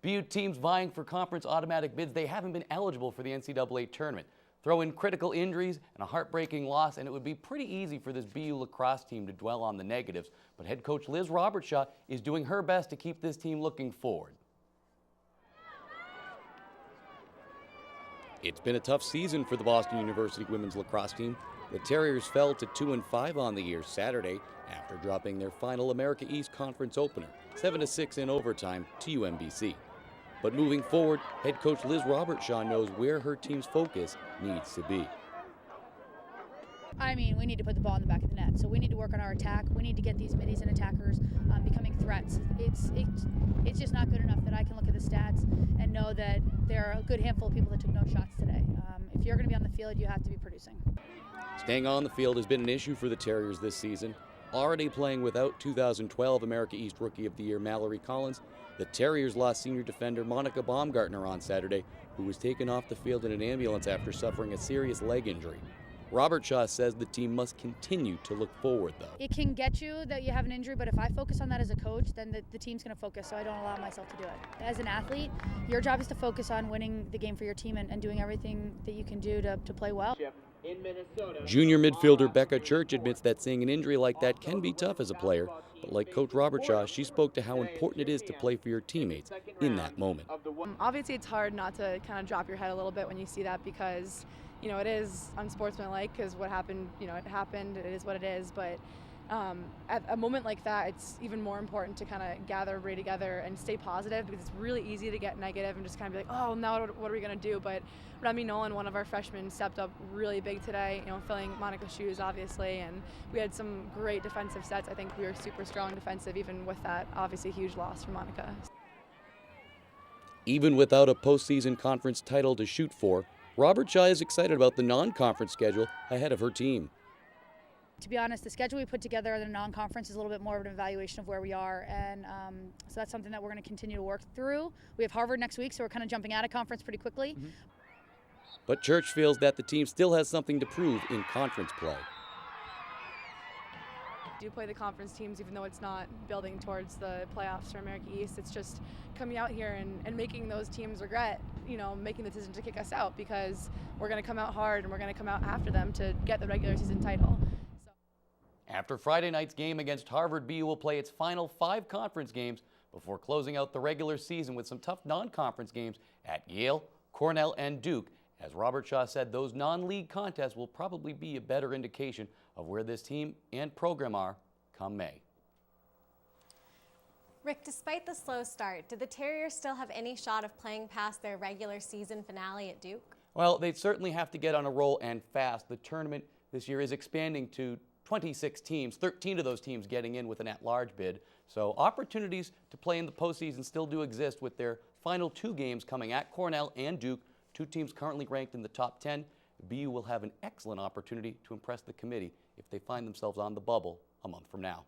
BU teams vying for conference automatic bids, they haven't been eligible for the NCAA tournament. Throw in critical injuries and a heartbreaking loss, and it would be pretty easy for this BU lacrosse team to dwell on the negatives. But head coach Liz Robertshaw is doing her best to keep this team looking forward. It's been a tough season for the Boston University women's lacrosse team. The Terriers fell to 2-5 on the year Saturday after dropping their final America East Conference opener, 7-6 in overtime to UMBC. But moving forward, head coach Liz Robertshaw knows where her team's focus needs to be. I mean, we need to put the ball in the back of the net. So we need to work on our attack. We need to get these middies and attackers becoming threats. It's just not good enough that I can look at the stats and know that there are a good handful of people that took no shots today. If you're going to be on the field, you have to be producing. Staying on the field has been an issue for the Terriers this season. Already playing without 2012 America East Rookie of the Year Mallory Collins, the Terriers lost senior defender Monica Baumgartner on Saturday, who was taken off the field in an ambulance after suffering a serious leg injury. Robertshaw says the team must continue to look forward, though. It can get you that you have an injury, but if I focus on that as a coach, then the team's going to focus, so I don't allow myself to do it. As an athlete, your job is to focus on winning the game for your team and doing everything that you can do to play well. Junior midfielder Becca Church admits that seeing an injury like that can be tough as a player, but like Coach Robertshaw, she spoke to how important it is to play for your teammates in that moment. Obviously, it's hard not to kind of drop your head a little bit when you see that because, you know, it is unsportsmanlike because what happened, you know, it happened, it is what it is, but at a moment like that, it's even more important to kind of gather everybody together and stay positive because it's really easy to get negative and just kind of be like, oh, now what are we going to do? But Remy Nolan, one of our freshmen, stepped up really big today, you know, filling Monica's shoes, obviously, and we had some great defensive sets. I think we were super strong defensive, even with that obviously huge loss for Monica. Even without a postseason conference title to shoot for, Robertshaw is excited about the non-conference schedule ahead of her team. To be honest, the schedule we put together in the non-conference is a little bit more of an evaluation of where we are, and so that's something that we're going to continue to work through. We have Harvard next week, so we're kind of jumping out of conference pretty quickly. But Church feels that the team still has something to prove in conference play. Do play the conference teams even though it's not building towards the playoffs for America East. It's just coming out here and making those teams regret, you know, making the decision to kick us out because we're going to come out hard and we're going to come out after them to get the regular season title. After Friday night's game against Harvard, BU will play its final 5 conference games before closing out the regular season with some tough non-conference games at Yale, Cornell, and Duke. As Robertshaw said, those non-league contests will probably be a better indication of where this team and program are come May. Rick, despite the slow start, did the Terriers still have any shot of playing past their regular season finale at Duke? Well, they'd certainly have to get on a roll and fast. The tournament this year is expanding to 26 teams, 13 of those teams getting in with an at-large bid. So opportunities to play in the postseason still do exist with their final 2 games coming at Cornell and Duke, 2 teams currently ranked in the top 10. BU will have an excellent opportunity to impress the committee if they find themselves on the bubble a month from now.